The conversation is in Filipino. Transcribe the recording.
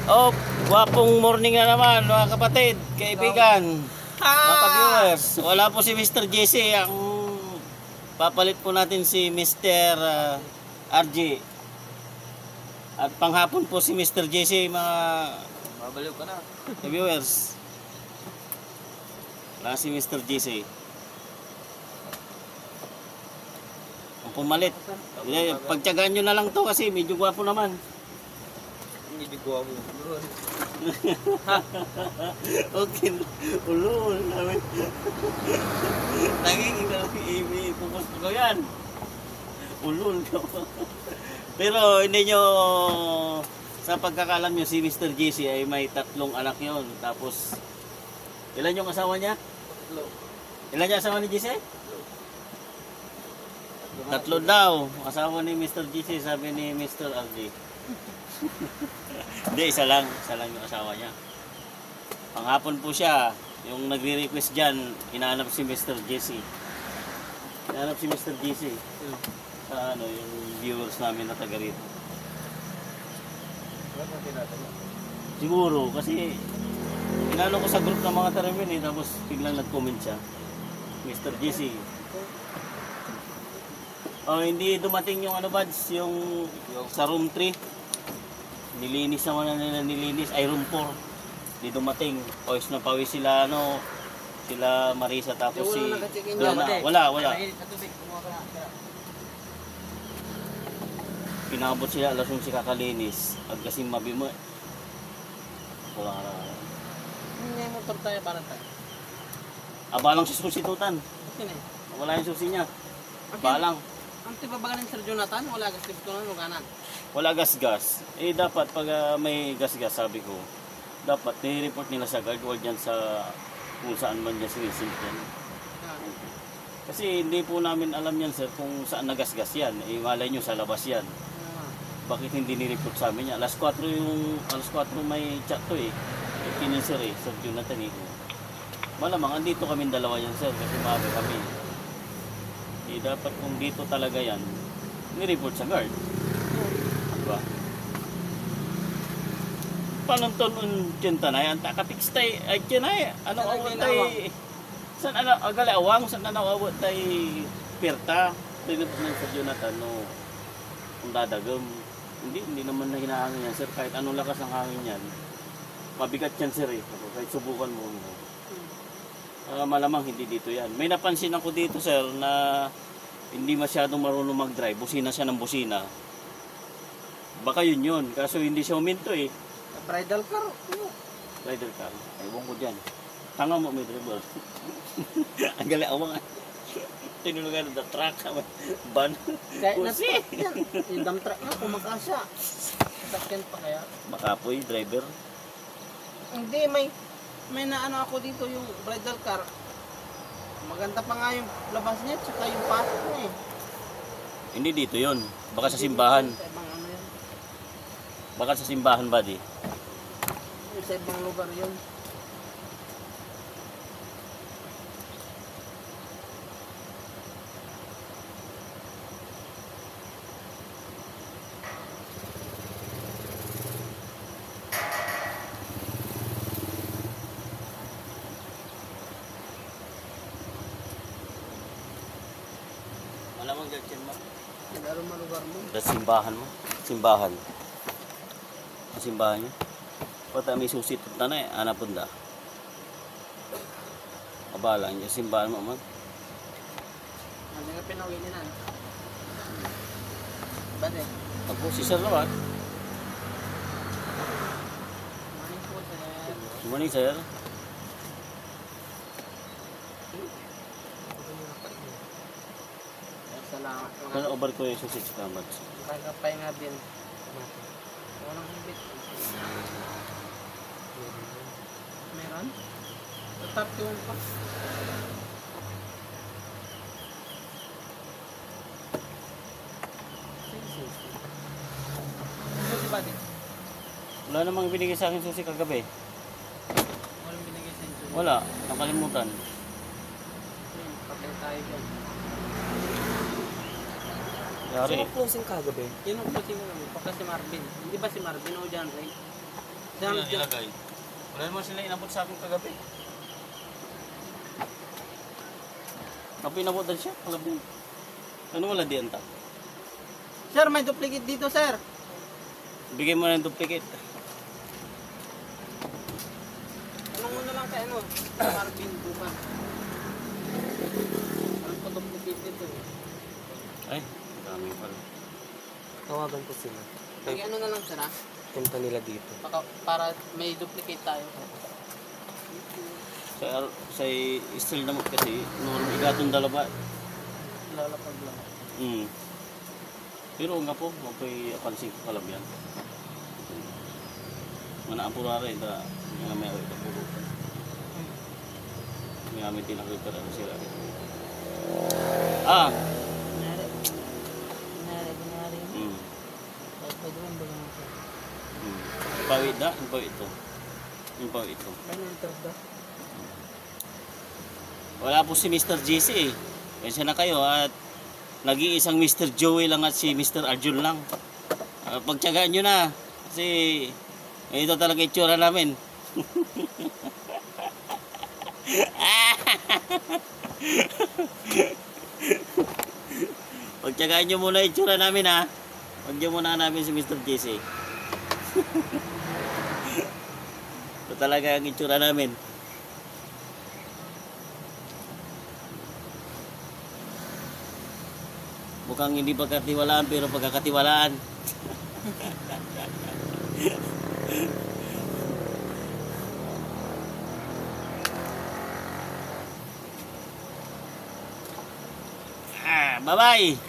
Oh, gwapong morning na naman mga kapatid, kaibigan, mga ka-viewers. Wala po si Mr. JC, ang papalit po natin si Mr. RJ. At panghapon po si Mr. JC, mga Babaliw ka na. ka-viewers. Wala si Mr. JC. Ang pumalit. Pagtyagaan nyo na lang to kasi medyo gwapo naman. Hindi ko mo. Okay. Ulol namin. Naging imi pupost ko yan. Ulol ka pa. Pero hindi nyo, sa pagkakalam nyo, si Mr. JC ay may 3 anak yon. Tapos, ilan yung asawa niya? 3. Ilan yung asawa ni JC? 3 daw. Asawa ni Mr. JC, sabi ni Mr. RJ. Hindi, isa lang yung asawa niya. Panghapon po siya, yung nagre-request dyan, hinahanap si Mr. JC. Hinahanap si Mr. JC. Sa ano, yung viewers namin na taga rito. Siguro, kasi inano ko sa group ng mga taramin eh, tapos biglang nag-comment siya. Mr. JC. Oh, hindi dumating yung ano buds, yung sa room 3. Nilinis naman na nila, ay room 4. Hindi dumating. Pawis na pawis sila, ano, sila Marisa, tapos si... Wala. Pinabot sila, alas 11 kakalinis. At kasi mabimo. Wala ka na. Hindi mo tayo para tayo. Abalang si susi tutan. Wala yung susi niya. Balang. Ang tibabagan ng Sir Jonathan, wala gas ko na luganan. Wala gas-gas. Eh dapat pag may gas-gas, sabi ko, dapat ni-report nila sa guard, wag yan sa kung saan man niya sinisimpan. Kasi hindi po namin alam yan sir kung saan nagasgas yan. Eh malay nyo sa labas yan. Bakit hindi ni-report sa amin yan? Alas 4 may chat to eh. Kinin sir eh, Sir Jonathan eh. Malamang andito kami dalawa yan sir kasi maaga kami. Eh dapat kung dito talaga yan, ni-report sa guard. Diba? Panonton uncinta na yan, takapix tayo, ay kinay, ano awat tayo, saan ano, agali awang, saan ano awat tayo, pirta, tinapos ng Sir Jonathan, no, kung dadagam, hindi naman na hinahangin yan, sir, kahit anong lakas ang hangin yan, mabigat yan, sir, eh, kahit subukan mo, malamang hindi dito yan. May napansin ako dito, sir, na hindi masyadong marunong mag-drive, busina siya ng busina. Baka yun, kaso hindi siya uminto eh. Bridal car? Bridal car. Ewan ko dyan. Tanga mo may driver. Ang gali awang. Tinulugan ng truck. Ban. Kahit na-truck yan. Yung dump truck nga, kumakasya. Sasakyan pa kaya? Makapoy, driver. Hindi, may naano ako dito yung bridal car. Maganda pa nga yung labas niya, tsaka yung pasok niya eh. Hindi dito yun. Baka sa simbahan. Baka sa simbahan ba di? Sa ibang lugar yun. Malamang dyan mo. Lalo malugar mo. Sa simbahan mo. Simbahan. Sa simbahan niya. Pata may susit na na eh. Ana punda. Abala niya. Simbahan mo man. Hindi nga pinawinin na. Ba't eh? Ako si Sir naman. Morning po sir. Good morning sir. Salamat. Kano over ko yung susit sa kamad. Kakapay nga din. Walang hibit. Meron? Tatap yung pa. Wala namang binigay sa akin susi kagabi. Walang binigay sa inyo. Wala. Nakalimutan. Patay tayo dyan. Yari. Sino closing kagabi? Yun ang closing mo. Baka si Marvin. Hindi ba si Marvin o John Ray? Diyan, Sino diyan. nilagay? Wala naman sila inabot sa akin kagabi. Ako inabotan siya, kagabi. Ano wala di anta? Sir, may duplicate dito, sir. Bigay mo na ng duplicate. Anong muna lang kay ano? Marvin Bukan. Anong pa duplicate dito? Ay, dami pala. Tawagan ko sila. Lagi ano na lang, sir, ha? Punta nila dito. Para may duplicate tayo. Sa still naman kasi, normal igatong dalawa. Lalapag lang. Pero nga po, mapoy apansin ko kalam yan. Manaapura rin, nga may awit ang pulutan. May amin tinakriper ano sila. Ah! Kunyari. Pwede man ba lang ako? Pawit na, yung pawit ito. Yung pawit ito. Ano yung tarda? Wala po si Mr. JC eh. Kaya na kayo at nag-iisang Mr. Joey lang at si Mr. Arjun lang. Pagtyagaan nyo na. Kasi ito talaga itsura namin. Pagtyagaan nyo muna itsura namin ha. Huwag nyo muna namin si Mr. JC. Ito talaga ang itsura namin. Mukhang hindi pagkatiwalaan pero pagkakatiwalaan. Bye-bye!